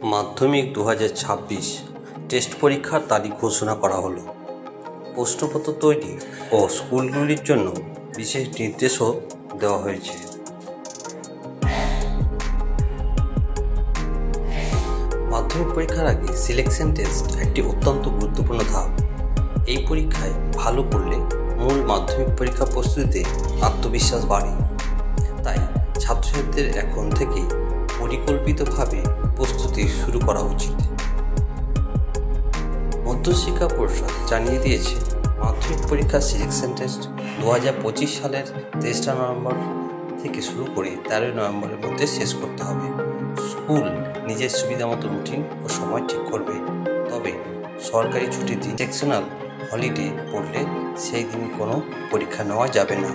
মাধ্যমিক 2026 টেস্ট পরীক্ষার তারিখ ঘোষণা করা হলো। প্রশ্নপত্র তৈরি ও স্কুলগুলির জন্য বিশেষ নির্দেশও দেওয়া হয়েছে। মাধ্যমিক পরীক্ষার আগে সিলেকশন টেস্ট একটি অত্যন্ত গুরুত্বপূর্ণ ধাপ। এই পরীক্ষায় ভালো করলে মূল মাধ্যমিক পরীক্ষা প্রস্তুতিতে আত্মবিশ্বাস বাড়ে। তাই ছাত্রছাত্রীদের এখন থেকেই পরিকল্পিতভাবে প্রস্তুতি শুরু করা উচিত। মধ্যশিক্ষা পর্ষদ জানিয়ে দিয়েছে, মাধ্যমিক পরীক্ষার সিলেকশন টেস্ট 2025 সালের 23 নভেম্বর থেকে শুরু করে 13 নভেম্বরের মধ্যে শেষ করতে হবে। স্কুল নিজের সুবিধা মতো রুটিন ও সময় ঠিক করবে। তবে সরকারি ছুটির দিন, সেকশনাল হলিডে পড়লে সেই দিন কোনো পরীক্ষা নেওয়া যাবে না।